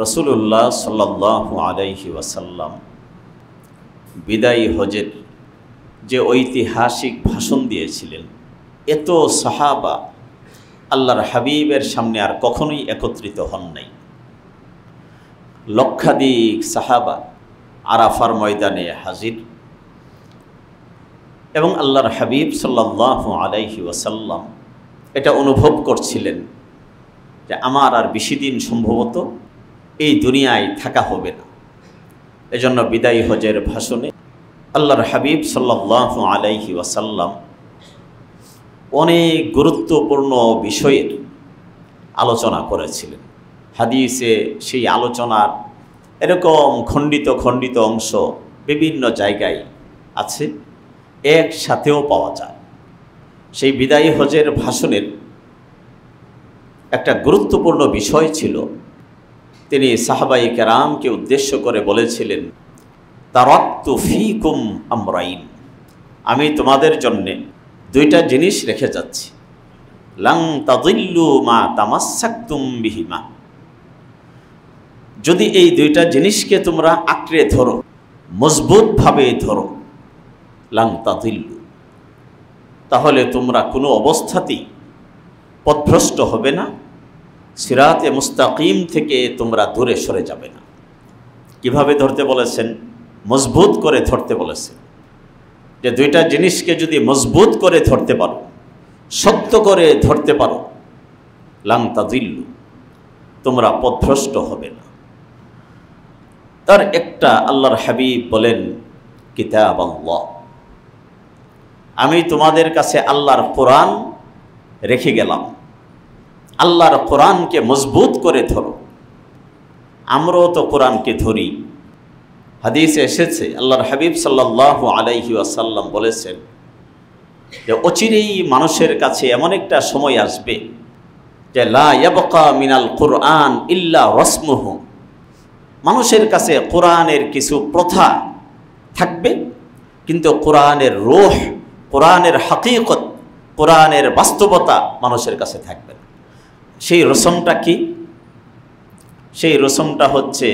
রাসূলুল্লাহ সাল্লাল্লাহু আলাইহি ওয়াসাল্লাম বিদায়ী হজের যে ঐতিহাসিক ভাষণ দিয়েছিলেন, এত সাহাবা আল্লাহর হাবিবের সামনে আর কখনোই একত্রিত হন নাই। লক্ষাধিক সাহাবা আরাফার ময়দানে হাজির এবং আল্লাহর হাবিব সাল্লাল্লাহু আলাইহি ওয়াসাল্লাম এটা অনুভব করছিলেন যে আমার আর বেশি দিন সম্ভবত এই দুনিয়ায় থাকা হবে না। এজন্য বিদায়ী হজের ভাষণে আল্লাহর হাবিব সাল্লাল্লাহু আলাইহি ওয়াসাল্লাম অনেক গুরুত্বপূর্ণ বিষয়ের আলোচনা করেছিলেন। হাদিসে সেই আলোচনার এরকম খণ্ডিত খণ্ডিত অংশ বিভিন্ন জায়গায় আছে, একসাথেও পাওয়া যায়। সেই বিদায়ী হজের ভাষণের একটা গুরুত্বপূর্ণ বিষয় ছিল, তিনি সাহাবায়ে কেরামকে উদ্দেশ্য করে বলেছিলেন, তারাক্তু ফীকুম আমরাইন, আমি তোমাদের জন্যে দুইটা জিনিস রেখে যাচ্ছি। লাং তাদিল্লু মা তামাসসাকতুম বিহিমা, যদি এই দুইটা জিনিসকে তোমরা আঁকড়ে ধরো, মজবুতভাবে ধরো, লাং তাদিল্লু, তাহলে তোমরা কোনো অবস্থাতেই পথভ্রষ্ট হবে না, সিরাতে মুস্তাকিম থেকে তোমরা দূরে সরে যাবে না। কিভাবে ধরতে বলেছেন? মজবুত করে ধরতে বলেছেন, যে দুইটা জিনিসকে যদি মজবুত করে ধরতে পারো, শক্ত করে ধরতে পারো, লাং তাদিল্লু, তোমরা পথভ্রষ্ট হবে না। তার একটা আল্লাহর হাবিব বলেন, কিতাব আল্লাহ, আমি তোমাদের কাছে আল্লাহর কোরআন রেখে গেলাম, আল্লাহর কোরআনকে মজবুত করে ধরো। আমরাও তো কোরআনকে ধরি। হাদিসে এসেছে, আল্লাহর হাবিব সাল্লাল্লাহু আলাইহি ওয়াসাল্লাম বলেছেন যে অচিরেই মানুষের কাছে এমন একটা সময় আসবে যে লা ইয়াবকা মিনাল কুরআন ইল্লা রসমুহু, মানুষের কাছে কোরআনের কিছু প্রথা থাকবে, কিন্তু কোরআনের রূহ, কোরআনের হাকিকত, কোরআনের বাস্তবতা মানুষের কাছে থাকবে না। সেই রসমটা কি? সেই রসমটা হচ্ছে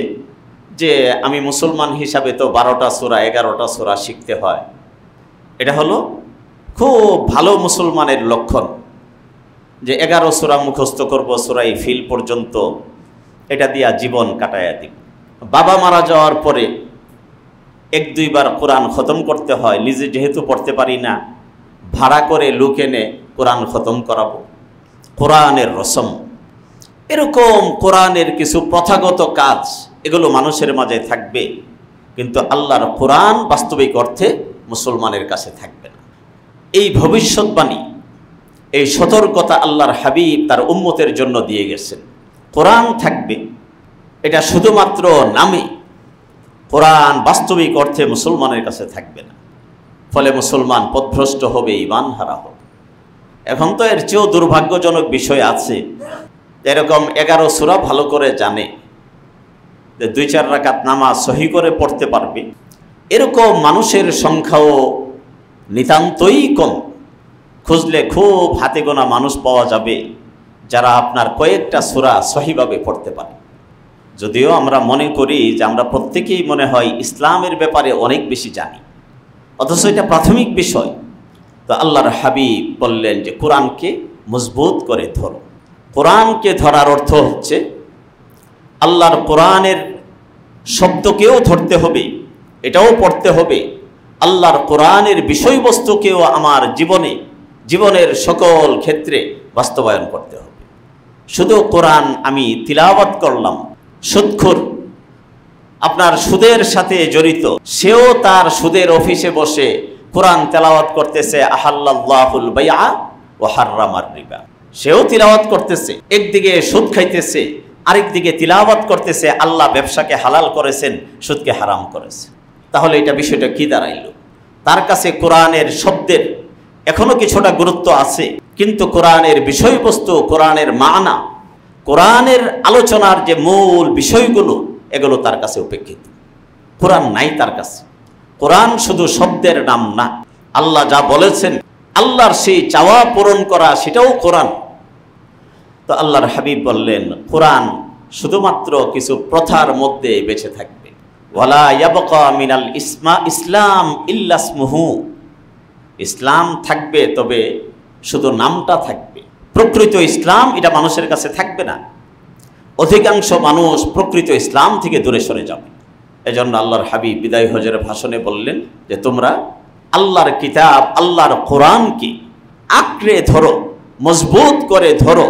যে আমি মুসলমান হিসাবে তো 12টা সূরা 11টা সূরা শিখতে হয়। এটা হলো খুব ভালো মুসলমানের লক্ষণ, যে 11 সূরা মুখস্থ করব, সূরা ফিল পর্যন্ত, এটা দিয়া জীবন কাটায়া দিব। বাবা মারা যাওয়ার পরে 1-2 বার কোরআন খতম করতে হয়, নিজে যেহেতু পড়তে পারি না, ভাড়া করে লোক এনে কোরআন খতম করাবো। কোরআনের রসম, এরকম কোরআনের কিছু প্রথাগত কাজ, এগুলো মানুষের মাঝে থাকবে, কিন্তু আল্লাহর কোরআন বাস্তবিক অর্থে মুসলমানের কাছে থাকবে না। এই ভবিষ্যৎবাণী, এই সতর্কতা আল্লাহর হাবিব তার উম্মতের জন্য দিয়ে গেছেন। কোরআন থাকবে, এটা শুধুমাত্র নামে, কোরআন বাস্তবিক অর্থে মুসলমানের কাছে থাকবে না। ফলে মুসলমান পথভ্রষ্ট হবে, ঈমান হারা হবে। এখন তো এর চেয়েও দুর্ভাগ্যজনক বিষয় আছে, এরকম 11 সূরা ভালো করে জানে, যে 2-4 রাকাত নামাজ সহি করে পড়তে পারবে, এরকম মানুষের সংখ্যাও নিতান্তই কম। খুঁজলে খুব হাতে গোনা মানুষ পাওয়া যাবে যারা আপনার কয়েকটা সূরা সহিভাবে পড়তে পারে। যদিও আমরা মনে করি যে আমরা প্রত্যেকেই মনে হয় ইসলামের ব্যাপারে অনেক বেশি জানি, অথচ এটা প্রাথমিক বিষয়। তো আল্লাহর হাবিব বললেন যে কোরআনকে মজবুত করে ধরো। কোরআনকে ধরার অর্থ হচ্ছে আল্লাহর কোরআনের শব্দকেও ধরতে হবে, এটাও পড়তে হবে, আল্লাহর কোরআনের বিষয়বস্তুকেও আমার জীবনের সকল ক্ষেত্রে বাস্তবায়ন করতে হবে। শুধু কোরআন আমি তিলাওয়াত করলাম, সুদখোর আপনার সুদের সাথে জড়িত, সেও তার সুদের অফিসে বসে কোরআন তেলাওয়াত করতেছে, আহাল্লাল্লাহুল বাইআ ওয়া হাররামার রিবা, সেও তিলাওয়াত করতেছে, একদিকে সুদ খাইতেছে, আরেকদিকে তিলাওয়াত করতেছে আল্লাহ ব্যবসাকে হালাল করেছেন, সুদকে হারাম করেছে। তাহলে এটা বিষয়টা কি দাঁড়াইল? তার কাছে কোরআনের শব্দের এখনো কিছুটা গুরুত্ব আছে, কিন্তু কোরআনের বিষয়বস্তু, কোরআনের মানা, কোরআনের আলোচনার যে মূল বিষয়গুলো, এগুলো তার কাছে উপেক্ষিত। কোরআন নাই তার কাছে। কোরআন শুধু শব্দের নাম না, আল্লাহ যা বলেছেন, আল্লাহর সেই চাওয়া পূরণ করা, সেটাও কোরআন। তো আল্লাহর হাবিব বললেন কোরআন শুধুমাত্র কিছু প্রথার মধ্যে বেঁচে থাকবে। ওয়ালা ইয়াবকা মিনাল ইসলাম ইল্লা ইসমুহু, ইসলাম থাকবে তবে শুধু নামটা থাকবে, প্রকৃত ইসলাম এটা মানুষের কাছে থাকবে না। অধিকাংশ মানুষ প্রকৃত ইসলাম থেকে দূরে সরে যাবে। এজন্য আল্লাহর হাবিব বিদায় হজের ভাষণে বললেন যে তোমরা আল্লাহর কিতাব, আল্লাহর কোরআনকে আঁকড়ে ধরো, মজবুত করে ধরো,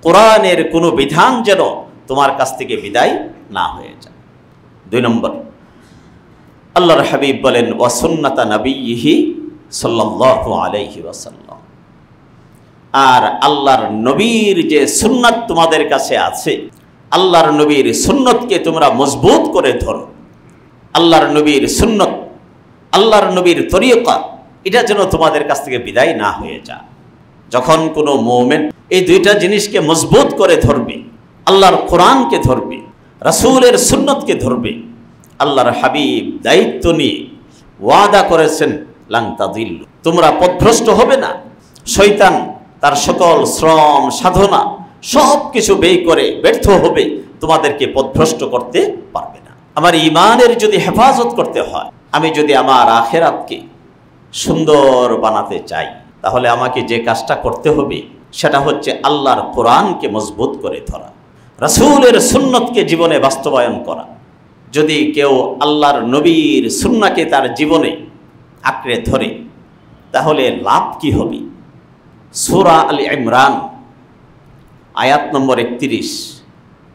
কোরআনের কোনো বিধান যেন তোমার কাছ থেকে বিদায় না হয়ে যায়। 2 নম্বর, আল্লাহর হাবিব বলেন ওয়া সুন্নাতা নবিয়্যিহি সাল্লাল্লাহু আলাইহি ওয়াসাল্লাম, আর আল্লাহর নবীর যে সুন্নাত তোমাদের কাছে আছে, আল্লাহর নবীর সুন্নতকে তোমরা মজবুত করে ধরো। আল্লাহর নবীর সুন্নত, আল্লাহর নবীর তরিকা, এটা যেন তোমাদের কাছ থেকে বিদায় না হয়ে যায়। যখন কোনো মুমিন এই দুইটা জিনিসকে মজবুত করে ধরবে, আল্লাহর কোরআনকে ধরবে, রাসূলের সুন্নতকে ধরবে, আল্লাহর হাবিব দায়িত্ব নিয়ে ওয়াদা করেছেন লান তাদিল্লু, তোমরা পথভ্রষ্ট হবে না। শয়তান তার সকল শ্রম সাধনা সব কিছু ব্যয় করে ব্যর্থ হবে, তোমাদেরকে পথভ্রষ্ট করতে পারবে না। আমার ঈমানের যদি হেফাজত করতে হয়, আমি যদি আমার আখিরাতকে সুন্দর বানাতে চাই, তাহলে আমাকে যে কাজটা করতে হবে সেটা হচ্ছে আল্লাহর কোরআনকে মজবুত করে ধরা, রাসূলের সুন্নতকে জীবনে বাস্তবায়ন করা। যদি কেউ আল্লাহর নবীর সুন্নাহকে তার জীবনে আঁকড়ে ধরে, তাহলে লাভ কি হবে? সূরা আল ইমরান আয়াত নম্বর 31,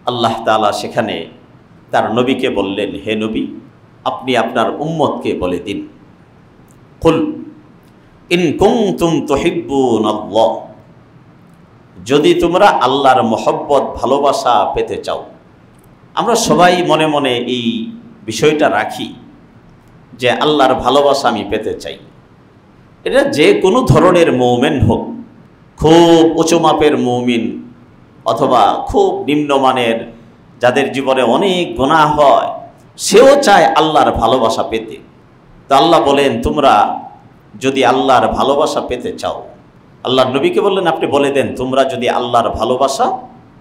আল্লাহ তাআলা সেখানে তার নবীকে বললেন, হে নবী, আপনি আপনার উম্মতকে বলে দিন, কুল ইন কুনতুম তুহিব্বুনাল্লাহ, যদি তোমরা আল্লাহর মহব্বত ভালোবাসা পেতে চাও। আমরা সবাই মনে মনে এই বিষয়টা রাখি যে আল্লাহর ভালোবাসা আমি পেতে চাই। এটা যে কোনো ধরনের মুমিন হোক, খুব উঁচু মাপের মুমিন অথবা খুব নিম্নমানের, যাদের জীবনে অনেক গুনাহ হয়, সেও চায় আল্লাহর ভালোবাসা পেতে। তো আল্লাহ বলেন তোমরা যদি আল্লাহর ভালোবাসা পেতে চাও, আল্লাহর নবীকে বললেন আপনি বলে দেন তোমরা যদি আল্লাহর ভালোবাসা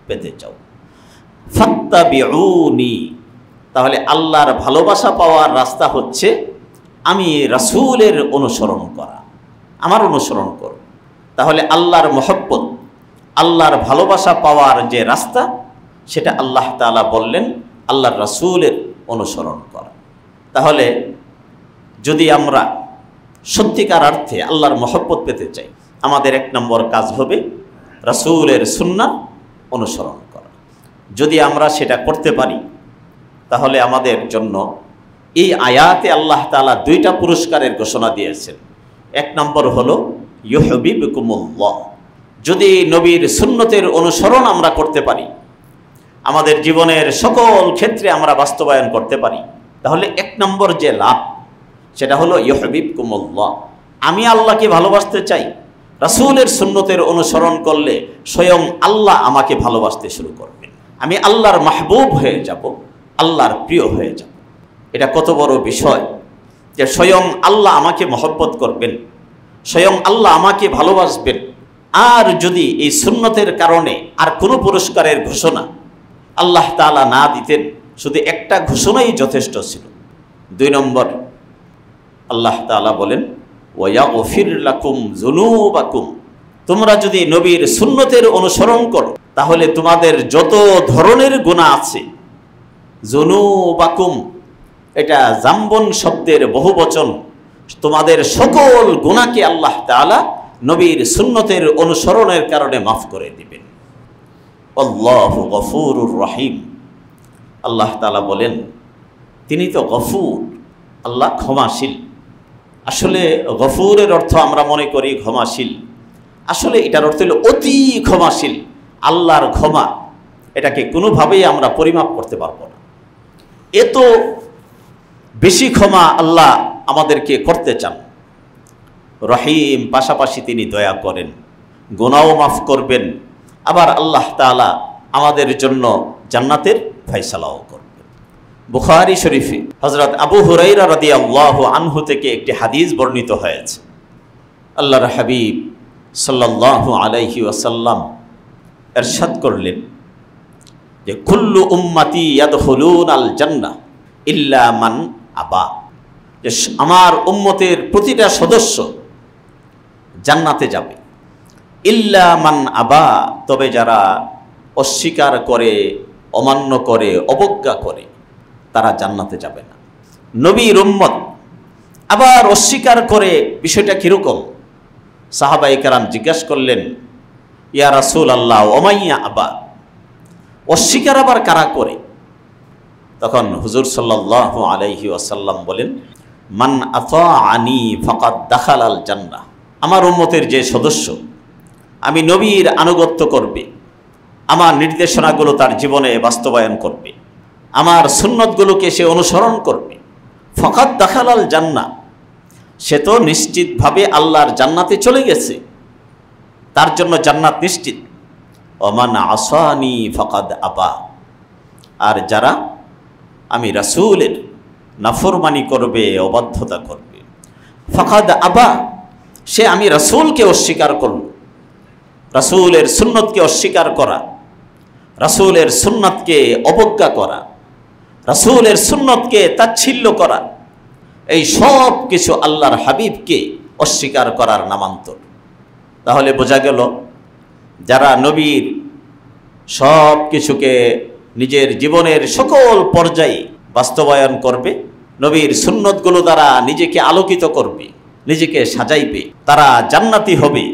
পেতে চাও, ফাত্তাবিউনি, তাহলে আল্লাহর ভালোবাসা পাওয়ার রাস্তা হচ্ছে আমি রাসূলের অনুসরণ করা, আমার অনুসরণ করো। তাহলে আল্লাহর মহব্বত, আল্লাহর ভালোবাসা পাওয়ার যে রাস্তা, সেটা আল্লাহ তাআলা বললেন আল্লাহর রাসূলের অনুসরণ করা। তাহলে যদি আমরা সত্যিকার অর্থে আল্লাহর মহব্বত পেতে চাই, আমাদের 1 নম্বর কাজ হবে রাসূলের সুন্নাহ অনুসরণ করা। যদি আমরা সেটা করতে পারি, তাহলে আমাদের জন্য এই আয়াতে আল্লাহ তাআলা 2টা পুরস্কারের ঘোষণা দিয়েছেন। 1 নম্বর হলো ইউহিব্বুকুমুল্লাহ, যদি নবীর সুন্নতের অনুসরণ আমরা করতে পারি, আমাদের জীবনের সকল ক্ষেত্রে আমরা বাস্তবায়ন করতে পারি, তাহলে 1 নম্বর যে লাভ সেটা হলো ইউহিব্বুকুমুল্লাহ, আমি আল্লাহকে ভালোবাসতে চাই। রাসূলের সুন্নতের অনুসরণ করলে স্বয়ং আল্লাহ আমাকে ভালোবাসতে শুরু করবেন, আমি আল্লাহর মাহবুব হয়ে যাব, আল্লাহর প্রিয় হয়ে যাব। এটা কত বড় বিষয় যে স্বয়ং আল্লাহ আমাকে মহব্বত করবেন, স্বয়ং আল্লাহ আমাকে ভালোবাসবেন। আর যদি এই সুন্নতের কারণে আর কোনো পুরস্কারের ঘোষণা আল্লাহ তাআলা না দিতেন, শুধু একটা ঘোষণাই যথেষ্ট ছিল। 2 নম্বর, আল্লাহ তাআলা বলেন ওয়ায়াগফির লাকুম যুনুবাকুম, তোমরা যদি নবীর সুন্নতের অনুসরণ করো, তাহলে তোমাদের যত ধরনের গুনাহ আছে, যুনুবাকুম এটা জাম্বন শব্দের বহুবচন, তোমাদের সকল গুনাহকে আল্লাহ তাআলা নবীর সুন্নতের অনুসরণের কারণে মাফ করে দিবেন। আল্লাহু গফুরুর রহিম, আল্লাহ তাআলা বলেন তিনি তো গফুর, আল্লাহ ক্ষমাশীল। আসলে গফুরের অর্থ আমরা মনে করি ক্ষমাশীল, আসলে এটার অর্থ হলো অতি ক্ষমাশীল। আল্লাহর ক্ষমা এটাকে কোনোভাবেই আমরা পরিমাপ করতে পারবো না। এত বেশি ক্ষমা আল্লাহ আমাদেরকে করতে চান। রহিম, পাশাপাশি তিনি দয়া করেন, গুনাহও মাফ করবেন, আবার আল্লাহ তাআলা আমাদের জন্য জান্নাতের ফয়সালাও করবেন। বুখারী শরীফে হযরত আবু হুরায়রা রাদিয়াল্লাহু আনহু থেকে একটি হাদিস বর্ণিত হয়েছে। আল্লাহর হাবিব সাল্লাল্লাহু আলাইহি ওয়াসাল্লাম ইরশাদ করলেন, যে কুল্লু উম্মতি ইয়াদখুলুনাল জান্নাহ ইল্লা মান আবা, যে আমার উম্মতের প্রতিটা সদস্য জান্নাতে যাবে, ইল্লা মান আবা, তবে যারা অস্বীকার করে, অমান্য করে, অবজ্ঞা করে, তারা জান্নাতে যাবে না। নবীর উম্মত আবার অস্বীকার করে, বিষয়টা কিরকম? সাহাবায়ে কেরাম জিজ্ঞাসা করলেন, ইয়া রাসূলুল্লাহ ওমাইয়া আবা, অস্বীকার আবার কারা করে? তখন হুজুর সাল্লাল্লাহু আলাইহি ওয়াসাল্লাম বলেন, মান আতাআনি ফাকাদ দাখালাল জান্নাহ, আমার উম্মতের যে সদস্য আমি নবীর আনুগত্য করবে, আমার নির্দেশনাগুলো তার জীবনে বাস্তবায়ন করবে, আমার সুন্নতগুলোকে সে অনুসরণ করবে, ফাকাদ দাখালাল জান্নাহ, সে তো নিশ্চিতভাবে আল্লাহর জান্নাতে চলে গেছে, তার জন্য জান্নাত নিশ্চিত। ওমান আসানি ফাকাদ আবা, আর যারা আমি রাসূলের নাফরমানি করবে, অবাধ্যতা করবে, ফাকাদ আবা, সে আমি রাসূলকে অস্বীকার করল। রাসূলের সুন্নতকে অস্বীকার করা, রাসূলের সুন্নতকে অবজ্ঞা করা, রাসূলের সুন্নতকে তাচ্ছিল্য করা, এই সব কিছু আল্লাহর হাবিবকে অস্বীকার করার নামান্তর। তাহলে বোঝা গেল, যারা নবীর সব কিছুকে নিজের জীবনের সকল পর্যায়ে বাস্তবায়ন করবে, নবীর সুন্নতগুলো দ্বারা নিজেকে আলোকিত করবে, নিজেকে সাজাইবে, তারা জান্নাতি হবে।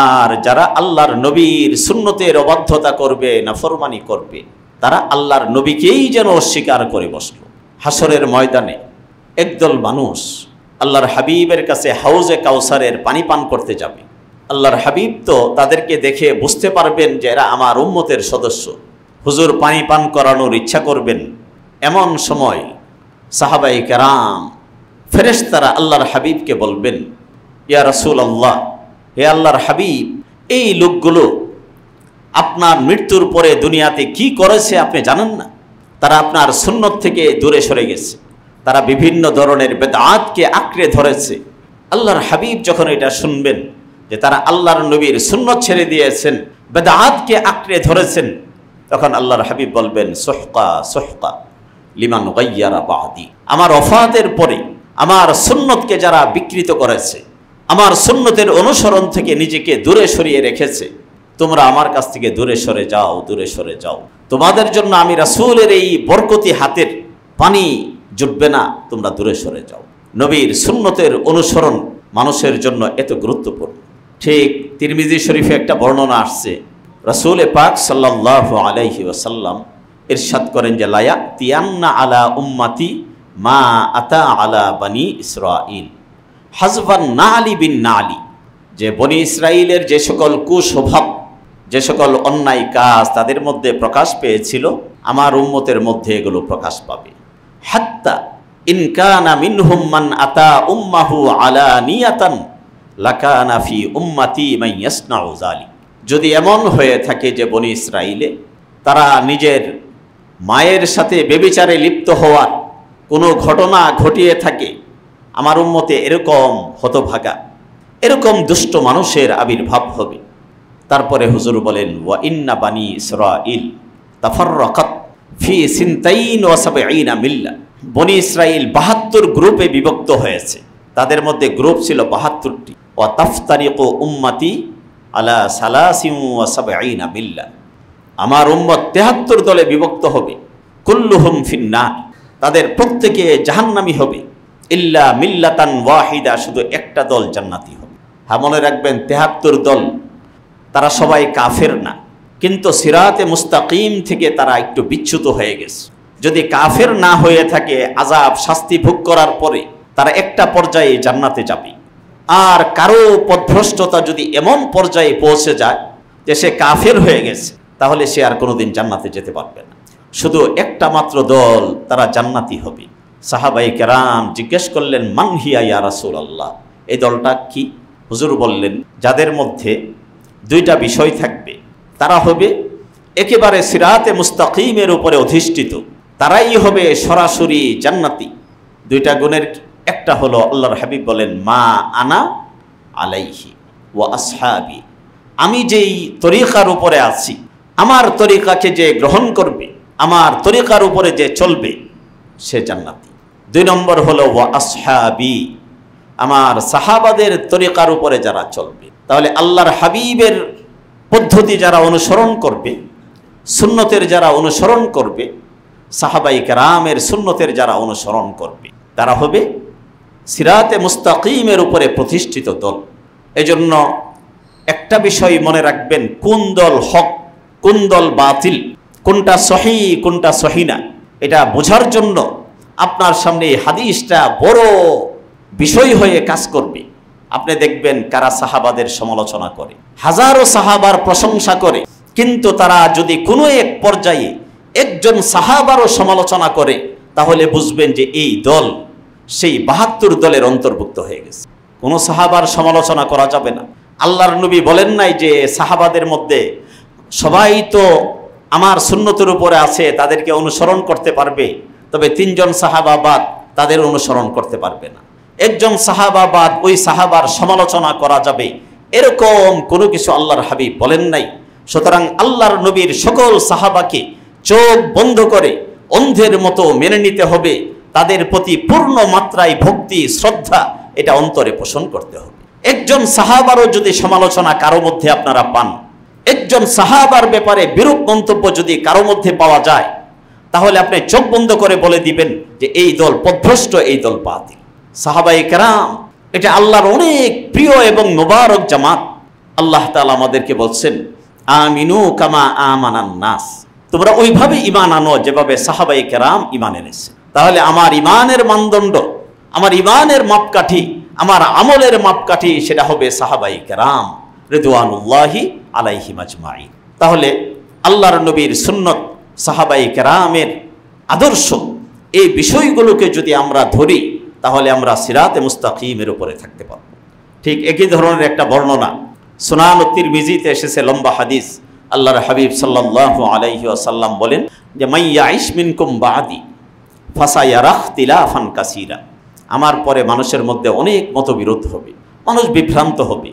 আর যারা আল্লাহর নবীর সুন্নতের অবাধ্যতা করবে, নাফরমানি করবে, তারা আল্লাহর নবীকেই যেন অস্বীকার করে বসল। হাসরের ময়দানে একদল মানুষ আল্লাহর হাবিবের কাছে হাউজে কাউসারের পানি পান করতে যাবে। আল্লাহর হাবিব তো তাদেরকে দেখে বুঝতে পারবেন যে এরা আমার উম্মতের সদস্য, হুজুর পানি পান করানোর ইচ্ছা করবেন। এমন সময় সাহাবায়ে কেরাম, ফেরেশতারা আল্লাহর হাবিবকে বলবেন, ইয়া রাসূলুল্লাহ, হে আল্লাহর হাবিব, এই লোকগুলো আপনার মৃত্যুর পরে দুনিয়াতে কি করেছে আপনি জানেন না? তারা আপনার সুন্নত থেকে দূরে সরে গেছে, তারা বিভিন্ন ধরনের বেদআতকে আঁকড়ে ধরেছে। আল্লাহর হাবিব যখন এটা শুনবেন যে তারা আল্লাহর নবীর সুন্নত ছেড়ে দিয়েছেন, বেদআতকে আঁকড়ে ধরেছেন, তখন আল্লাহর হাবিব বলবেন, সুহকা সুহকা লিমান গায়্যারা বাদি, আমার ওফাতের পরে আমার সুন্নতকে যারা বিকৃত করেছে, আমার সুন্নতের অনুসরণ থেকে নিজেকে দূরে সরিয়ে রেখেছে, তোমরা আমার কাছ থেকে দূরে সরে যাও, দূরে সরে যাও। তোমাদের জন্য আমি রাসূলের এই বরকতি হাতের পানি জুটবে না, তোমরা দূরে সরে যাও। নবীর সুন্নতের অনুসরণ মানুষের জন্য এত গুরুত্বপূর্ণ। ঠিক তিরমিজি শরীফে একটা বর্ণনা আসছে, রাসূল পাক সাল্লাল্লাহু আলাইহি ওয়াসাল্লাম ইরশাদ করেন যে লা ইয়াতিয়ান্না আলা উম্মতি মা আতা আলা বনি ইসরাঈল হাজবান নালি বিন নালি, যে বনি ইসরাইলের যে সকল কুস্বভাব, যে সকল অন্যায় কাজ তাদের মধ্যে প্রকাশ পেয়েছিল, আমার উম্মতের মধ্যে এগুলো প্রকাশ পাবে। হাত্তা ইন কানা মিনহুম মান আতা উম্মাহু আলানিয়াতান লাকানা ফি উম্মতি মান ইয়াসনাউ যালিক, যদি এমন হয়ে থাকে যে বনি ইসরাইলে তারা নিজের মায়ের সাথে ব্যভিচারে লিপ্ত হওয়ার কোনো ঘটনা ঘটিয়ে থাকে, আমার উম্মতে এরকম হতভাগা, এরকম দুষ্ট মানুষের আবির্ভাব হবে। তারপরে হুজুর বলেন, ওয়া ইন্না বানি ইসরাঈল তাফাররাকাত ফি সিনতাইন ওয়া সাবঈনা মিল্লা, বনি ইসরাইল ৭২ গ্রুপে বিভক্ত হয়েছে, তাদের মধ্যে গ্রুপ ছিল ৭২টি। ওয়া তাফতারিকু উম্মতি আলা সালাসিন ওয়া সাবঈনা মিল্লা, আমার উম্মত ৭৩ দলে বিভক্ত হবে। কুল্লুহুম ফিন্নার, তাদের প্রত্যেকে জাহান্নামী হবে। ইল্লা মিল্লাতান ওয়াহিদা, শুধু একটা দল জান্নাতি হবে। হ্যাঁ, মনে রাখবেন ৭৩ দল, তারা সবাই কাফের না, কিন্তু সিরাতে মুস্তাকিম থেকে তারা একটু বিচ্যুত হয়ে গেছে। যদি কাফের না হয়ে থাকে, আযাব শাস্তি ভোগ করার পরে তারা একটা পর্যায়ে জান্নাতে যাবে। আর কারো পথভ্রষ্টতা যদি এমন পর্যায়ে পৌঁছে যায় যে সে কাফের হয়ে গেছে, তাহলে সে আর কোনোদিন জান্নাতে যেতে পারবে না। শুধু একটা মাত্র দল, তারা জান্নাতি হবে। সাহাবায়ে কেরাম জিজ্ঞেস করলেন, মান হিয়া ইয়া রাসূলুল্লাহ, এই দলটা কি? হুজুর বললেন, যাদের মধ্যে 2টা বিষয় থাকবে, তারা হবে একেবারে সিরাতে মুস্তাকিমের উপরে অধিষ্ঠিত, তারাই হবে সরাসরি জান্নাতি। 2টা গুণের একটা হলো, আল্লাহর হাবিব বলেন, মা আনা আলাইহি ওয়া আসহাবি, আমি যেই তরিকার উপরে আছি, আমার তরিকাকে যে গ্রহণ করবে, আমার তরিকার উপরে যে চলবে, সে জান্নাতি। 2 নম্বর হলো ওয়া আসহাবি, আমার সাহাবাদের তরিকার উপরে যারা চলবে। তাহলে আল্লাহর হাবিবের পদ্ধতি যারা অনুসরণ করবে, সুন্নতের যারা অনুসরণ করবে, সাহাবায়ে কেরামের সুন্নতের যারা অনুসরণ করবে, তারা হবে সিরাতে মুস্তাকিমের উপরে প্রতিষ্ঠিত দল। এজন্য একটা বিষয় মনে রাখবেন, কোন দল হক, কোন দল বাতিল, কোনটা সহি কোনটা সহি না, এটা বোঝার জন্য আপনার সামনে এই হাদিসটা বড় বিষয় হয়ে কাজ করবে। আপনি দেখবেন কারা সাহাবাদের সমালোচনা করে, হাজারো সাহাবার প্রশংসা করে, কিন্তু তারা যদি কোনো এক পর্যায়ে একজন সাহাবারও সমালোচনা করে, তাহলে বুঝবেন যে এই দল সেই 72 দলের অন্তর্ভুক্ত হয়ে গেছে। কোনো সাহাবার সমালোচনা করা যাবে না। আল্লাহর নবী বলেন নাই যে সাহাবাদের মধ্যে সবাই তো আমার সুন্নতের উপরে আছে, তাদেরকে অনুসরণ করতে পারবে, তবে 3 জন সাহাবা বাদ তাদের অনুসরণ করতে পারবে না। একজন সাহাবা বাদ ওই সাহাবার সমালোচনা করা যাবে, এরকম কোনো কিছু আল্লাহর হাবিব বলেন নাই। সুতরাং আল্লাহর নবীর সকল সাহাবাকে চোখ বন্ধ করে অন্ধের মতো মেনে নিতে হবে, তাদের প্রতি পূর্ণ মাত্রায় ভক্তি শ্রদ্ধা এটা অন্তরে পোষণ করতে হবে। একজন সাহাবারও যদি সমালোচনা কারো মধ্যে আপনারা পান, একজন সাহাবার ব্যাপারে বিরূপ মন্তব্য যদি কারো মধ্যে পাওয়া যায়, তাহলে আপনি চোখ বন্ধ করে বলে দিবেন যে এই দল পথভ্রষ্ট, এই দল বাতিল। সাহাবায়ে কেরাম এটা আল্লাহর অনেক প্রিয় এবং মোবারক জামাত। আল্লাহ তাআলা আমাদেরকে বলছেন, আমিনু কামা আমানান নাস, তোমরা ওইভাবে ঈমান আনো যেভাবে সাহাবায়ে কেরাম ঈমান এনেছে। তাহলে আমার ঈমানের মানদণ্ড, আমার ঈমানের মাপকাঠি, আমার আমলের মাপকাঠি সেটা হবে সাহাবায়ে কেরাম রিদওয়ানুল্লাহি আলাইহিম আজমাইন। তাহলে আল্লাহর নবীর সুন্নত, সাহাবায়ে কেরামের আদর্শ, এই বিষয়গুলোকে যদি আমরা ধরি, তাহলে আমরা সিরাতে মুস্তাকিমের উপরে থাকতে পারব। ঠিক একই ধরনের একটা বর্ণনা সুনান তিরমিজিতে এসেছে, লম্বা হাদিস। আল্লাহর হাবিব সাল্লাল্লাহু আলাইহি ওয়াসাল্লাম বলেন যে মাইয়াইশ মিনকুম বাদি ফাসায়ারা ইখতিলাফান কাসীরা, আমার পরে মানুষের মধ্যে অনেক মতবিরোধ হবে, মানুষ বিভ্রান্ত হবে,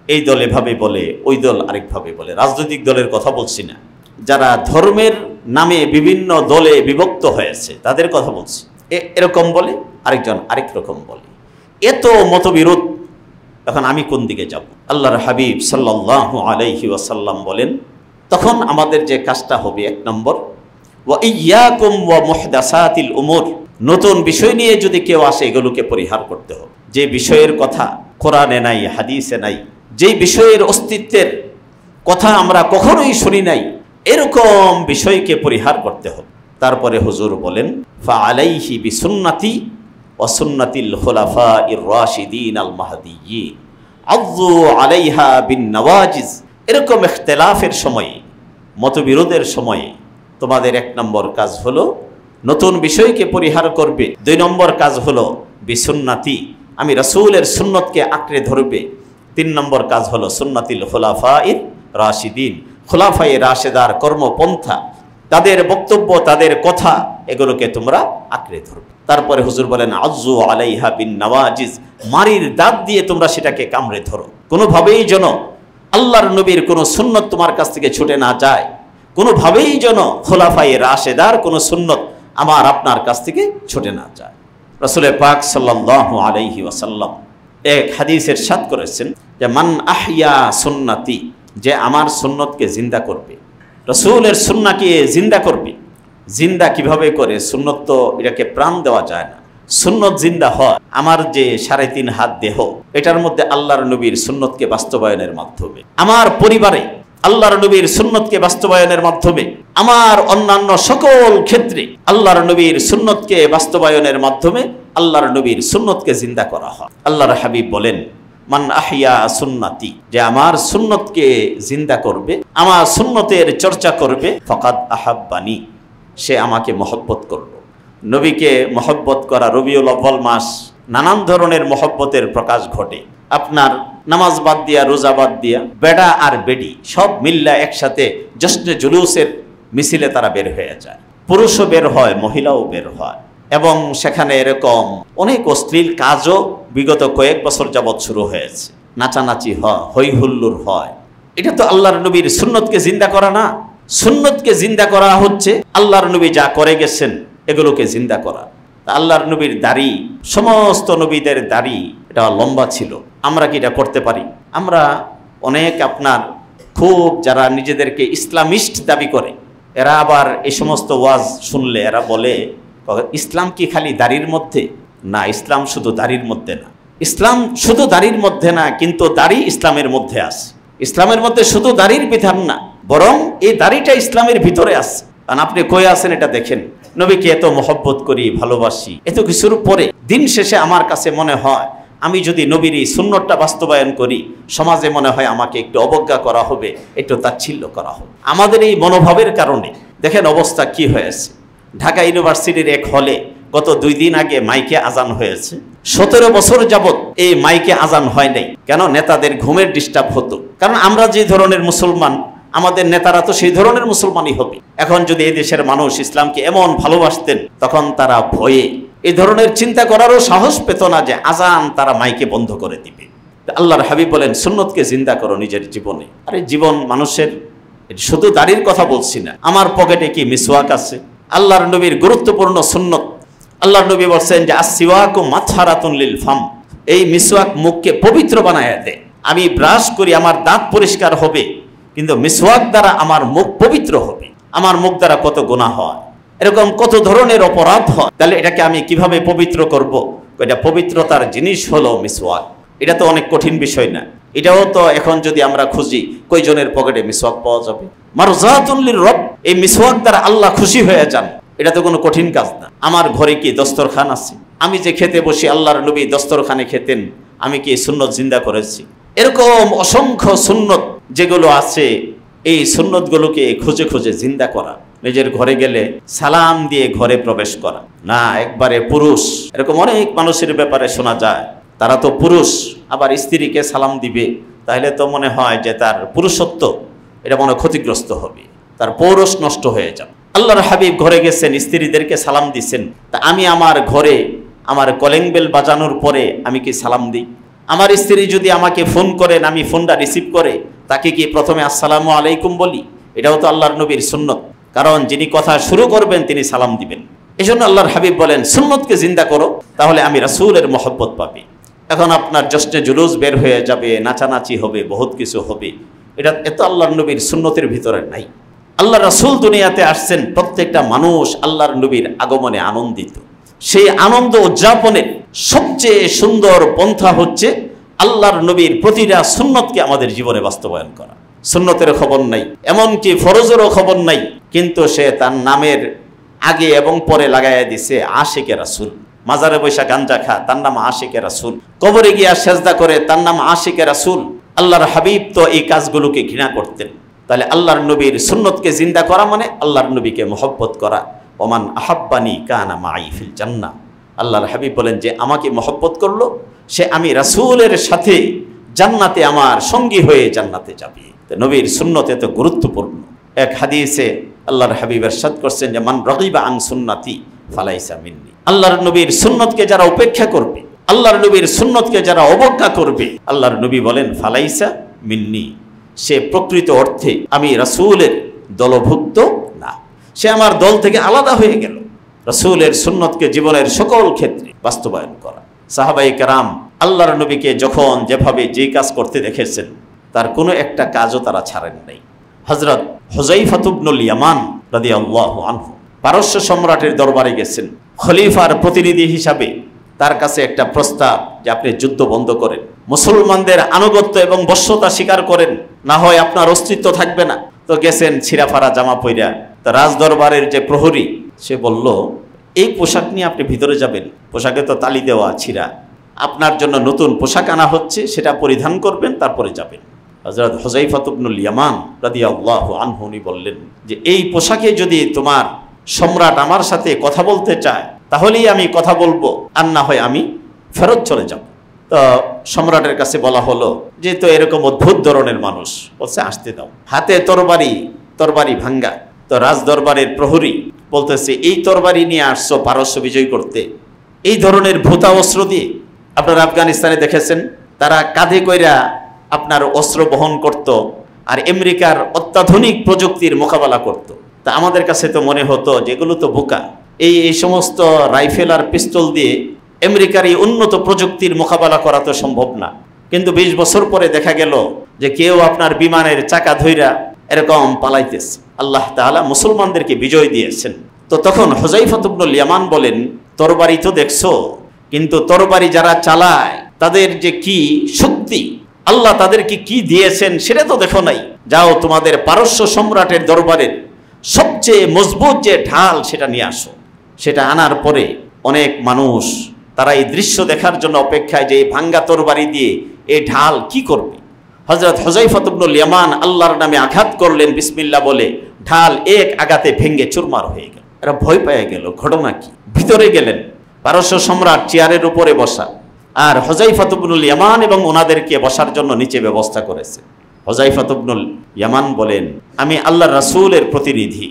এই দল এভাবে বলে, ওই দল আরেকভাবে বলে। রাজনৈতিক দলের কথা বলছি না, যারা ধর্মের নামে বিভিন্ন দলে বিভক্ত হয়েছে তাদের কথা বলছি। এরকম বলে, আরেকজন আরেক রকম বলে, এত মতবিরোধ, তখন আমি কোন দিকে যাব? আল্লাহর হাবিব সাল্লাল্লাহু আলাইহি ওয়াসাল্লাম বলেন, তখন আমাদের যে কাজটা হবে, 1 নম্বর ওয়া ইয়াকুম ওয়া মুহদাসাতিল উমুর, নতুন বিষয় নিয়ে যদি কেউ আসে এগুলোকে পরিহার করতে হবে। যে বিষয়ের কথা কোরআনে নাই, হাদিসে নাই, যেই বিষয়ের অস্তিত্বের কথা আমরা কখনোই শুনি নাই, এরকম বিষয়কে পরিহার করতে হবে। তারপরে হুজুর বলেন, ফাআলাইহি বিসুন্নতি ওয়া সুন্নাতিল খুলাফাইর রাশিদিন আল মাহদিয়্যিন আযু আলাইহা বিন নওয়াজিজ। এরকম ইখতিলাফের সময়ে, মতবিরোধের সময়ে তোমাদের 1 নম্বর কাজ হলো নতুন বিষয়কে পরিহার করবে। 2 নম্বর কাজ হলো বিসুন্নতি, আমি রাসূলের সুন্নতকে আঁকড়ে ধরবে। 3 নম্বর কাজ হলো সুন্নাতিল খুলাফাইর রাশিদিন, খুলাফায়ে রাশেদার কর্মপন্থা, তাদের বক্তব্য, তাদের কথা, এগুলোকে তোমরা আঁকড়ে ধরবে। তারপরে হুজুর বলেন আযু আলাইহা বিন নওয়াজিজ, মারির দাঁত দিয়ে তোমরা সেটাকে কামড়ে ধরো। কোনোভাবেই যেন আল্লাহর নবীর কোনো সুন্নত তোমার কাছ থেকে ছুটে না যায়, কোনোভাবেই যেন খুলাফায়ে রাশেদার কোনো সুন্নত আমার আপনার কাছ থেকে ছুটে না যায়। রাসূল পাক সাল্লাল্লাহু আলাইহি ওয়াসাল্লাম এক হাদিসে ইরশাদ করেছেন যে মান আহইয়া সুন্নতি, যে আমার সুন্নতকে জিন্দা করবে, রাসূলের সুন্নাহকে জিন্দা করবে। জিন্দা কিভাবে করে? সুন্নত তো এটাকে প্রাণ দেওয়া যায় না। সুন্নত জিন্দা হয় আমার যে 3.5 হাত দেহ, এটার মধ্যে আল্লাহর নবীর সুন্নতকে বাস্তবায়নের মাধ্যমে, আমার পরিবারে আল্লাহর নবীর সুন্নতকে বাস্তবায়নের মাধ্যমে, আমার অন্যান্য সকল ক্ষেত্রে আল্লাহর নবীর সুন্নতকে বাস্তবায়নের মাধ্যমে আল্লাহর নবীর সুন্নতকে জিন্দা করা হয়। আল্লাহর হাবিব বলেন মান আহইয়া সুন্নতি, যে আমার সুন্নতকে জিন্দা করবে, আমার সুন্নতের চর্চা করবে, ফাকাদ আহাব্বানি, সে আমাকে মহব্বত করলো। নবীকে মহব্বত করা, রবিউল আউয়াল মাস, নানান ধরনের মহব্বতের প্রকাশ ঘটে। আপনার নামাজ বাদ দিয়া, রোজা বাদ দিয়া, বেড়া আর বেডি সব মিল্লা একসাথে জশ্নে জুলুসের মিছিলে তারা বের হয়ে যায়। পুরুষও বের হয়, মহিলাও বের হয়, এবং সেখানে এরকম অনেক অশ্লীল কাজও বিগত কয়েক বছর যাবৎ শুরু হয়েছে। নাচানাচি হয়, হই হুল্লোড় হয়। এটা তো আল্লাহর নবীর সুন্নতকে জিন্দা করা না। সুন্নতকে জিন্দা করা হচ্ছে আল্লাহর নবী যা করে গেছেন এগুলোকে জিন্দা করা। আল্লাহর নবীর দাড়ি, সমস্ত নবীদের দাড়ি এটা লম্বা ছিল, আমরা কি এটা করতে পারি? আমরা অনেক আপনার খুব যারা নিজেদেরকে ইসলামিস্ট দাবি করে, এরা আবার এই সমস্ত ওয়াজ শুনলে এরা বলে ইসলাম কি খালি দাড়ির মধ্যে? না, ইসলাম শুধু দাড়ির মধ্যে না। ইসলাম শুধু দাড়ির মধ্যে না, কিন্তু দাড়ি ইসলামের মধ্যে আছে। ইসলামের মধ্যে শুধু দাড়ির বিধান না, বরং এই দাড়িটা ইসলামের ভিতরে আছে। কারণ আপনি কই আছেন এটা দেখেন। নবীকে এত মহব্বত করি, ভালোবাসি, এত কিছুর পরে দিন শেষে আমার কাছে মনে হয় আমি যদি নবীর এই সুন্নতটা বাস্তবায়ন করি, সমাজে মনে হয় আমাকে একটু অবজ্ঞা করা হবে, একটু তাচ্ছিল্য করা হবে। আমাদের এই মনোভাবের কারণে দেখেন অবস্থা কি হয়েছে। ঢাকা ইউনিভার্সিটির এক হলে গত 2 দিন আগে মাইকে আজান হয়েছে। 17 বছর যাবত এই মাইকে আজান হয় নাই। কেন? নেতাদের ঘুমের ডিস্টার্ব হতো। কারণ আমরা যে ধরনের মুসলমান, আমাদের নেতারা তো সেই ধরনের মুসলমানই হবে। এখন যদি এই দেশের মানুষ ইসলামকে এমন ভালোবাসতেন, তখন তারা ভয়ে এই ধরনের চিন্তা করারও সাহস পেত না যে আজান তারা মাইকে বন্ধ করে দিবে। আল্লাহর হাবিব বলেন সুন্নতকে জিন্দা করো নিজের জীবনে। আরে জীবন মানুষের, শুধু দাড়ির কথা বলছি না, আমার পকেটে কি মিসওয়াক আছে? আল্লাহর নবীর গুরুত্বপূর্ণ সুন্নত। আল্লাহর নবী বলছেন যে আসসিওয়াকু মাতহারাতুন লিল ফাম, এই মিসওয়াক মুখকে পবিত্র বানায় দেয়। আমি ব্রাশ করি, আমার দাঁত পরিষ্কার হবে, কিন্তু মিসওয়াক দ্বারা আমার মুখ পবিত্র হবে। আমার মুখ দ্বারা কত গুনাহ হয়, এরকম কত ধরনের অপরাধ হয়, তাহলে এটাকে আমি কিভাবে পবিত্র করব? এটা পবিত্রতার জিনিস হলো মিসওয়াক। এটা তো অনেক কঠিন বিষয় না। এটাও তো এখন যদি আমরা খুঁজি, কয়জনের পকেটে মিসওয়াক পাওয়া যাবে? মারজাতুন লির রব, এই মিসওয়াক দ্বারা আল্লাহ খুশি হয়ে যান। এটা তো কোনো কঠিন কাজ না। আমার ঘরে কি দস্তরখান আছে? আমি যে খেতে বসি, আল্লাহর নবী দস্তরখানে খেতেন, আমি কি সুন্নত জিন্দা করেছি? এরকম অসংখ্য সুন্নত যেগুলো আছে, এই সুন্নতগুলোকে খুঁজে খুঁজে জিন্দা করা। নিজের ঘরে গেলে সালাম দিয়ে ঘরে প্রবেশ করা না, একবারে পুরুষ। এরকম অনেক মানুষের ব্যাপারে শোনা যায়, তারা তো পুরুষ, আবার স্ত্রীকে সালাম দিবে, তাহলে তো মনে হয় যে তার পুরুষত্ব এটা মনে ক্ষতিগ্রস্ত হবে, তার পৌরুষ নষ্ট হয়ে যাবে। আল্লাহর হাবিব ঘরে গেছেন, স্ত্রীদেরকে সালাম দিচ্ছেন। তা আমি আমার ঘরে আমার কলিং বেল বাজানোর পরে আমি কি সালাম দিই? আমার স্ত্রী যদি আমাকে ফোন করেন, আমি ফোনটা রিসিভ করে তাকে কি প্রথমে আসসালামু আলাইকুম বলি? এটাও তো আল্লাহর নবীর সুন্নত, কারণ যিনি কথা শুরু করবেন তিনি সালাম দিবেন। এই জন্য আল্লাহর হাবিব বলেন সুন্নতকে জিন্দা করো, তাহলে আমি রাসূলের মহব্বত পাবি। এখন আপনার জশ্নে জুলুস বের হয়ে যাবে, নাচানাচি হবে, বহুত কিছু হবে, এটা এত আল্লাহর নবীর সুন্নতের ভিতরে নাই। আল্লাহ রাসূল দুনিয়াতে আসছেন, প্রত্যেকটা মানুষ আল্লাহর নবীর আগমনে আনন্দিত। সেই আনন্দ উদযাপনের সবচেয়ে সুন্দর পন্থা হচ্ছে আল্লাহর নবীর প্রতিটা সুন্নতকে আমাদের জীবনে বাস্তবায়ন করা। সুন্নতের খবর নাই, এমনকি ফরজেরও খবর নাই, কিন্তু সে তার নামের আগে এবং পরে লাগাইয়া দিছে আশিকে রাসূল। মাজারে বৈশা গাঞ্জা খা, তার নাম আশিকে রাসূল। কবরে গিয়া সেজদা করে, তার নাম আশিকে রাসূল। আল্লাহর হাবিব তো এই কাজগুলোকে ঘৃণা করতেন। তাহলে আল্লাহর নবীর সুন্নতকে জিন্দা করা মানে আল্লাহর নবীকে মহব্বত করা। ওমান আহাব্বানি কানা মাই ফিল জান্নাহ। আল্লাহর হাবিব বলেন যে আমাকে মহব্বত করলো, সে আমি রাসূলের সাথে জান্নাতে আমার সঙ্গী হয়ে জান্নাতে যাবে। নবীর সুন্নত এত গুরুত্বপূর্ণ। এক হাদিসে আল্লাহর হাবিব ইরশাদ করছেন যে মান রাগিবা আন সুন্নতি ফালাইসা মিন্নি। আল্লাহর নবীর সুন্নতকে যারা উপেক্ষা করবে, আল্লাহর নবীর সুন্নতকে যারা অবজ্ঞা করবে, আল্লাহর নবী বলেন ফালাইসা মিন্নি, সে প্রকৃত অর্থে আমি রাসূলের দলভুক্ত না, সে আমার দল থেকে আলাদা হয়ে গেল। রাসূলের সুন্নতকে জীবনের সকল ক্ষেত্রে বাস্তবায়ন করা। সাহাবায়ে কেরাম আল্লাহর নবীকে যখন যেভাবে যে কাজ করতে দেখেছেন, তার কোনো একটা কাজও তারা ছাড়েন নাই। হযরত হুযায়ফা ইবনুল ইয়ামান রাদিয়াল্লাহু আনহু পারস্য সম্রাটের দরবারে গেছেন, খলিফার প্রতিনিধি হিসাবে তার কাছে একটা প্রস্তাব যে আপনি যুদ্ধ বন্ধ করেন, মুসলমানদের আনুগত্য এবং বশ্যতা স্বীকার করেন, না হয় আপনার অস্তিত্ব থাকবে না। তো গেছেন ছিঁড়াফাড়া জামা পইরা। তো রাজদরবারের যে প্রহরী সে বলল এই পোশাক নিয়ে আপনি ভিতরে যাবেন, পোশাকে তো তালি দেওয়া ছিঁড়া, আপনার জন্য নতুন পোশাক আনা হচ্ছে, সেটা পরিধান করবেন, তারপরে যাবেন। হযরত হুযায়ফা ইবনুল ইয়ামান রাদিয়াল্লাহু আনহু বললেন যে এই পোশাকে যদি তোমার সম্রাট আমার সাথে কথা বলতে চায় তাহলেই আমি কথা বলবো, আর না হয় আমি ফেরত চলে যাব। তো সম্রাটের কাছে বলা হলো যে তো এরকম অদ্ভুত ধরনের মানুষ, বলছে আসতে দাও। হাতে তরবারি ভাঙ্গা। তো রাজদরবারের প্রহরী বলতেছে এই তরবারি নিয়ে আসছো পারস্য বিজয় করতে, এই ধরনের ভূতা অস্ত্র দিয়ে? আপনারা আফগানিস্তানে দেখেছেন, তারা কাঁধে কইরা আপনার অস্ত্র বহন করত, আর আমেরিকার অত্যাধুনিক প্রযুক্তির মোকাবেলা করত। তা আমাদের কাছে তো মনে হতো যেগুলো তো বোকা, এই সমস্ত রাইফেল আর পিস্তল দিয়ে আমেরিকার এই উন্নত প্রযুক্তির মোকাবেলা করা তো সম্ভব না। কিন্তু 20 বছর পরে দেখা গেল যে কেউ আপনার বিমানের চাকা ধইরা এরকম পালাইতেছে। আল্লাহ তাআলা মুসলমানদেরকে বিজয় দিয়েছেন। তো তখন হুযায়ফা ইবনুল ইয়ামান বলেন, তরবারি তো দেখছো, কিন্তু তরবারি যারা চালায় তাদের যে কি শক্তি, আল্লাহ তাদেরকে কি দিয়েছেন সেটা তো দেখো নাই। যাও তোমাদের পারস্য সম্রাটের দরবারের সবচেয়ে মজবুত যে ঢাল সেটা নিয়ে আসো। সেটা আনার পরে অনেক মানুষ তারা এই দৃশ্য দেখার জন্য অপেক্ষায় যে এই ভাঙ্গা তরবারি দিয়ে এই ঢাল কি করবে। হযরত হুযায়ফা ইবনুল ইয়ামান আল্লাহর নামে আঘাত করলেন বিসমিল্লাহ বলে, ঢাল এক আঘাতে ভেঙে চুরমার হয়ে গেল। এরা ভয় পেয়ে গেল, ঘটনা কি। ভিতরে গেলেন, পারস্য সম্রাট চেয়ারের উপরে বসা, আর হুযায়ফা ইবনুল ইয়ামান এবং ওনাদেরকে বসার জন্য নিচে ব্যবস্থা করেছে। হুযায়ফা ইবনুল ইয়ামান বলেন, আমি আল্লাহর রাসূলের প্রতিনিধি,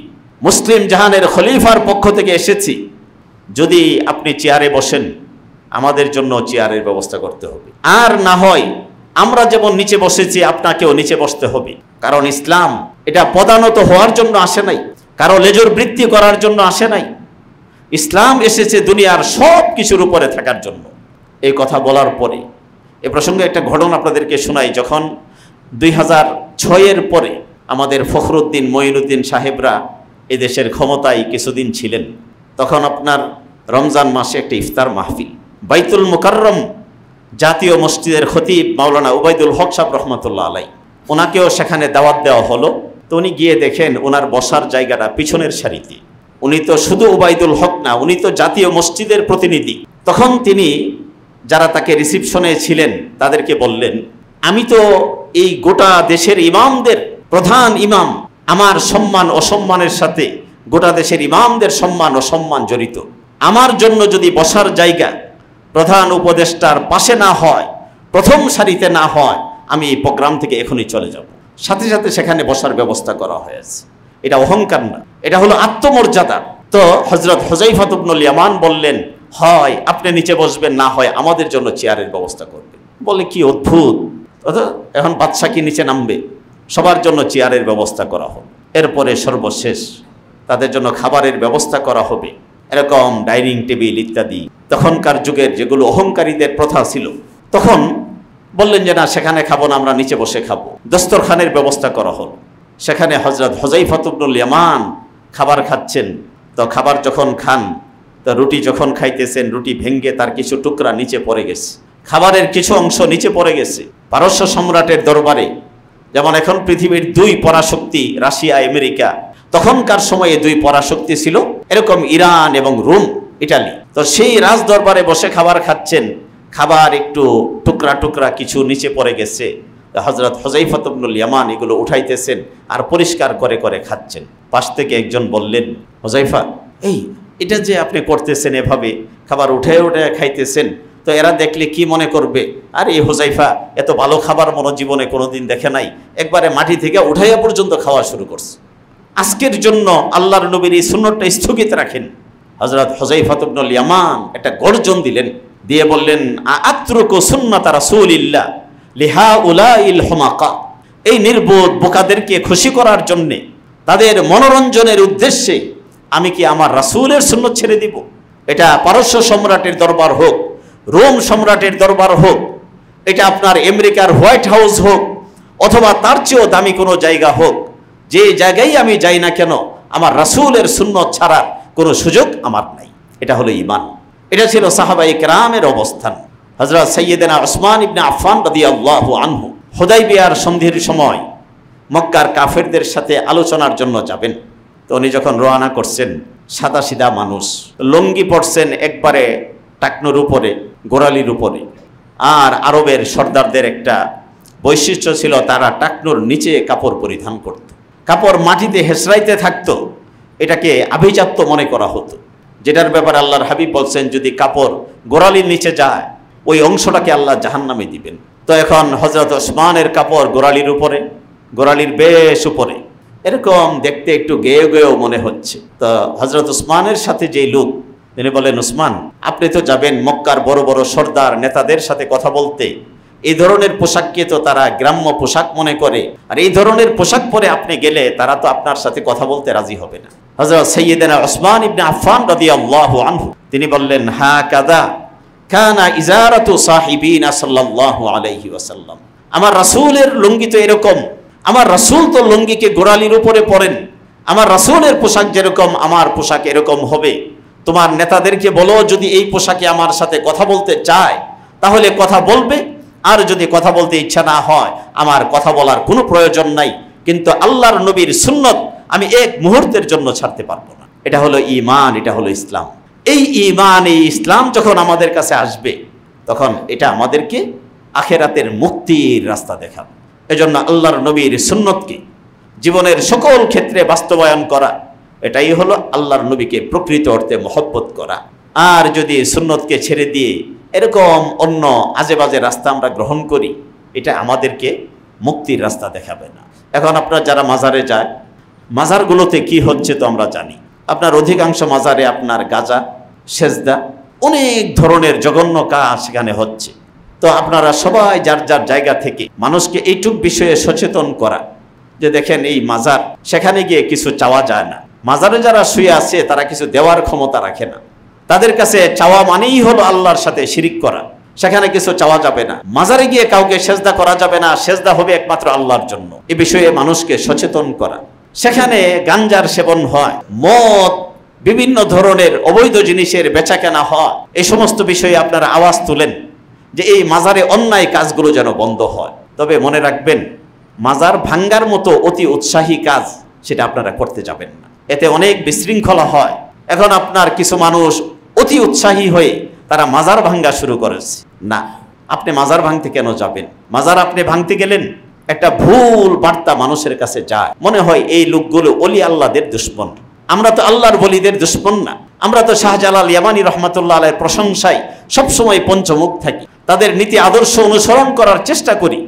মুসলিম জাহানের খলিফার পক্ষ থেকে এসেছি, যদি আপনি চেয়ারে বসেন আমাদের জন্য চেয়ারের ব্যবস্থা করতে হবে, আর না হয় আমরা যেমন নিচে বসেছি আপনাকেও নিচে বসতে হবে। কারণ ইসলাম এটা পদানত হওয়ার জন্য আসে নাই, কারো লেজর বৃত্তি করার জন্য আসে নাই। ইসলাম এসেছে দুনিয়ার সব কিছুর উপরে থাকার জন্য। এই কথা বলার পরে এ প্রসঙ্গে একটা ঘটনা আপনাদেরকে শোনাই। যখন 2006-এর পরে আমাদের ফখরুদ্দিন মঈনুদ্দিন সাহেবরা এদেশের ক্ষমতায় কিছুদিন ছিলেন, তখন আপনার রমজান মাসে একটা ইফতার মাহফিল বাইতুল মুকাররম জাতীয় মসজিদের খতিব মাওলানা উবাইদুল হক সাহেব রহমতুল্লাহ আলাই, ওনাকেও সেখানে দাওয়াত দেওয়া হলো। তো উনি গিয়ে দেখেন ওনার বসার জায়গাটা পিছনের সারিতে। উনি তো শুধু উবাইদুল হক না, উনি তো জাতীয় মসজিদের প্রতিনিধি। তখন তিনি যারা তাকে রিসিপশনে ছিলেন তাদেরকে বললেন, আমি তো এই গোটা দেশের ইমামদের প্রধান ইমাম, আমার সম্মান অসম্মানের সাথে গোটা দেশের ইমামদের সম্মান অসম্মান জড়িত। আমার জন্য যদি বসার জায়গা প্রধান উপদেষ্টার পাশে না হয়, প্রথম সারিতে না হয়, আমি এই প্রোগ্রাম থেকে এখনই চলে যাব। সাথে সাথে সেখানে বসার ব্যবস্থা করা হয়েছে। এটা অহংকার না, এটা হলো আত্মমর্যাদা। তো হযরত হুযায়ফা ইবনুল ইয়ামান বললেন, হয় আপনি নিচে বসবেন, না হয় আমাদের জন্য চেয়ারের ব্যবস্থা করবেন। বলে কি অদ্ভুত, এখন বাদশা কি নিচে নামবে? সবার জন্য চেয়ারের ব্যবস্থা করা হবে। এরপরে সর্বশেষ তাদের জন্য খাবারের ব্যবস্থা করা হবে, এরকম ডাইনিং টেবিল ইত্যাদি। তখনকার যুগের যেগুলো অহংকারীদের প্রথা ছিল, তখন বললেন যে না, সেখানে খাবো না, আমরা নিচে বসে খাবো। দস্তরখানের ব্যবস্থা করা হল। সেখানে হযরত হুযায়ফা ইবনুল ইয়ামান খাবার খাচ্ছেন। তো খাবার যখন খান, তো রুটি যখন খাইতেছেন, রুটি ভেঙ্গে তার কিছু টুকরা নিচে পড়ে গেছে, খাবারের কিছু অংশ নিচে পড়ে গেছে। পারস্য সম্রাটের দরবারে যেমন এখন পৃথিবীর 2 পরাশক্তি রাশিয়া আমেরিকা, তখনকার সময়ে 2 পরাশক্তি ছিল এরকম ইরান এবং রোম, ইটালি। তো সেই রাজ দরবারে বসে খাবার খাচ্ছেন, খাবার একটু টুকরা টুকরা কিছু নিচে পড়ে গেছে। হযরত হুযায়ফা ইবনুল ইয়ামান এগুলো উঠাইতেছেন আর পরিষ্কার করে করে খাচ্ছেন। পাশ থেকে একজন বললেন, হুযায়ফা, এটা যে আপনি করতেছেন, এভাবে খাবার উঠে উঠে খাইতেছেন, তো এরা দেখলে কি মনে করবে? আর এই হুযায়ফা এত ভালো খাবার মনে জীবনে কোনোদিন দেখে নাই, একবারে মাটি থেকে উঠাইয়া পর্যন্ত খাওয়া শুরু করছে। আজকের জন্য আল্লাহর নবীর এই সুন্নতটা স্থগিত রাখেন। হযরত হুযায়ফা ইবনুল ইয়ামান একটা গর্জন দিলেন, দিয়ে বললেন, আত্রুকু সুন্নাত রাসূলিল্লাহ লিহাউলাইল হুমাকা। এই নির্বোধ বোকাদেরকে খুশি করার জন্যে, তাদের মনোরঞ্জনের উদ্দেশ্যে আমি কি আমার রাসূলের সুন্নত ছেড়ে দিব? এটা পারস্য সম্রাটের দরবার হোক, রোম সম্রাটের দরবার হোক, এটা আপনার আমেরিকার হোয়াইট হাউস হোক, অথবা তার চেয়েও দামি কোনো জায়গা হোক, যে জায়গায় আমি যাই না কেন, আমার রাসূলের সুন্নত ছাড়ার কোনো সুযোগ আমার নাই। এটা হলো ঈমান। এটা ছিল সাহাবায়ে কেরামের অবস্থান। হযরত সাইয়্যিদানা উসমান ইবনে আফফান রাদিয়াল্লাহু আনহু হুদায়বিয়ার সন্ধির সময় মক্কার কাফেরদের সাথে আলোচনার জন্য যাবেন। তো উনি যখন রওনা করছেন, সাদা সিধা মানুষ, লুঙ্গি পরছেন একবারে টাকনুর উপরে, গোড়ালির উপরে। আর আরবের সর্দারদের একটা বৈশিষ্ট্য ছিল, তারা টাকনুর নিচে কাপড় পরিধান করত। কাপড় মাটিতে হেসরাইতে থাকতো, এটাকে আভিজাত্য মনে করা হতো, যেটার ব্যাপারে আল্লাহর হাবিব বলছেন, যদি কাপড় গোড়ালির নিচে যায় ওই অংশটাকে আল্লাহ জাহান্নামে দিবেন। তো এখন হযরত ওসমানের কাপড় গোড়ালির উপরে, গোড়ালির বেশ উপরে, এরকম দেখতে একটু গেয়েও গেয়েও মনে হচ্ছে। তো হযরত ওসমানের সাথে যেই লোক, তিনি বলেন, ওসমান, আপনি তো যাবেন মক্কার বড় বড় সর্দার নেতাদের সাথে কথা বলতে, এই ধরনের পোশাককে তো তারা গ্রাম্য পোশাক মনে করে, আর এই ধরনের পোশাক পরে আপনি গেলে তারা তো আপনার সাথে কথা বলতে রাজি হবে না। হযরত সাইয়্যিদানা উসমান ইবনে আফফান রাদিয়াল্লাহু আনহু তিনি বললেন, হাকাযা কানা ইজারাতু সাহিবিনা সাল্লাল্লাহু আলাইহি ওয়াসাল্লাম, আমার রাসূলের লুঙ্গি তো এরকম, আমার রাসূল তো লুঙ্গিকে গোড়ালির উপরে পরেন, আমার রাসূলের পোশাক যেরকম আমার পোশাক এরকম হবে। তোমার নেতাদেরকে বলো যদি এই পোশাকে আমার সাথে কথা বলতে চায় তাহলে কথা বলবে, আর যদি কথা বলতে ইচ্ছা না হয় আমার কথা বলার কোনো প্রয়োজন নাই, কিন্তু আল্লাহর নবীর সুন্নত আমি এক মুহূর্তের জন্য ছাড়তে পারবো না। এটা হলো ঈমান, এটা হলো ইসলাম। এই ঈমান, এই ইসলাম যখন আমাদের কাছে আসবে তখন এটা আমাদেরকে আখিরাতের মুক্তির রাস্তা দেখাবে। এজন্য আল্লাহর নবীর সুন্নতকে জীবনের সকল ক্ষেত্রে বাস্তবায়ন করা, এটাই হলো আল্লাহর নবীকে প্রকৃত অর্থে মহব্বত করা। আর যদি সুন্নতকে ছেড়ে দিয়ে এরকম অন্য আজে বাজে রাস্তা আমরা গ্রহণ করি, এটা আমাদেরকে মুক্তির রাস্তা দেখাবে না। এখন আপনারা যারা মাজারে যায়, মাজারগুলোতে কি হচ্ছে তো আমরা জানি। আপনার অধিকাংশ মাজারে আপনার গাজা, সেজদা, অনেক ধরনের জঘন্য কাজ সেখানে হচ্ছে। তো আপনারা সবাই যার যার জায়গা থেকে মানুষকে এইটুক বিষয়ে সচেতন করা যে দেখেন এই মাজার, সেখানে গিয়ে কিছু চাওয়া যায় না। মাজারে যারা শুয়ে আছে তারা কিছু দেওয়ার ক্ষমতা রাখে না, তাদের কাছে চাওয়া মানেই হলো আল্লাহর সাথে শিরিক করা। সেখানে কিছু চাওয়া যাবে না, মাজারে গিয়ে কাউকে সেজদা করা যাবে না, সেজদা হবে একমাত্র আল্লাহর জন্য। এ বিষয়ে মানুষকে সচেতন করা। সেখানে গাঞ্জার সেবন হয়, মদ, বিভিন্ন ধরনের অবৈধ জিনিসের বেচাকেনা হয়, এই সমস্ত বিষয়ে আপনারা আওয়াজ তুলেন যে এই মাজারে অন্যায় কাজগুলো যেন বন্ধ হয়। তবে মনে রাখবেন, মাজার ভাঙ্গার মতো অতি উৎসাহী কাজ সেটা আপনারা করতে যাবেন না, এতে অনেক বিশৃঙ্খলা হয়। এখন আপনার কিছু মানুষ অতি উৎসাহী হয়ে তারা মাজার ভাঙ্গা শুরু করেছে। না, আপনি মাজার ভাঙতে কেন যাবেন? মাজার আপনি ভাঙতে গেলেন, একটা ভুল বার্তা মানুষের কাছে যায়, মনে হয় এই লোকগুলো ওলি আল্লাহদের দুশমন। আমরা তো আল্লাহর বলিদের দুশমন না, আমরা তো শাহজালাল ইয়ামানি রহমাতুল্লাহ আলাইহির প্রশংসায় সবসময় পঞ্চমুখ থাকি, তাদের নীতি আদর্শ অনুসরণ করার চেষ্টা করি,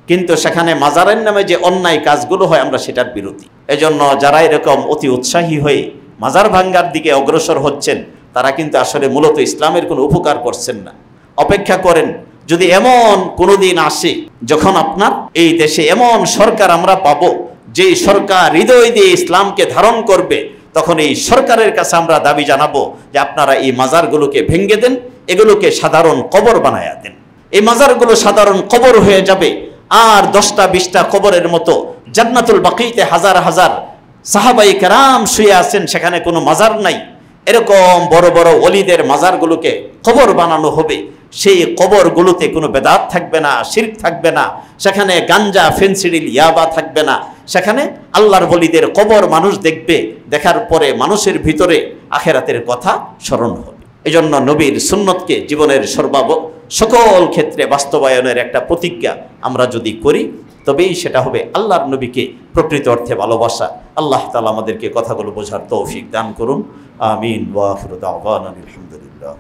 কিন্তু সেখানে মাজারের নামে যে অন্যায় কাজগুলো হয় আমরা সেটার বিরোধী। এজন্য যারা এরকম অতি উৎসাহী হয়ে মাজার ভাঙ্গার দিকে অগ্রসর হচ্ছেন তারা কিন্তু আসলে মূলত ইসলামের কোনো উপকার করছেন না। অপেক্ষা করেন, যদি এমন কোনো দিন আসে যখন আপনার এই দেশে এমন সরকার আমরা পাবো যে সরকার হৃদয় দিয়ে ইসলামকে ধারণ করবে, তখন এই সরকারের কাছে আমরা দাবি জানাবো যে আপনারা এই মাজারগুলোকে ভেঙে দেন, এগুলোকে সাধারণ কবর বানায়া দেন। এই মাজারগুলো সাধারণ কবর হয়ে যাবে, আর 10টা 20টা কবরের মতো জান্নাতুল বাকিতে হাজার হাজার সাহাবাই কেরাম শুয়ে আছেন, সেখানে কোনো মাজার নাই। এরকম বড় বড় ওলিদের মাজারগুলোকে কবর বানানো হবে, সেই কবরগুলোতে কোনো বেদাত থাকবে না, শিরক থাকবে না, সেখানে গাঞ্জা, ফেন্সিডিল, ইয়াবা থাকবে না। সেখানে আল্লাহর ওলিদের কবর মানুষ দেখবে, দেখার পরে মানুষের ভিতরে আখিরাতের কথা স্মরণ হবে। এজন্য নবীর সুন্নতকে জীবনের সকল ক্ষেত্রে বাস্তবায়নের একটা প্রতিজ্ঞা আমরা যদি করি, তবেই সেটা হবে আল্লাহর নবীকে প্রকৃত অর্থে ভালোবাসা। আল্লাহ তাআলা আমাদেরকে কথাগুলো বোঝার তৌফিক দান করুন। আমিন ওয়া আখিরু দাওয়ানা আলহামদুলিল্লাহ।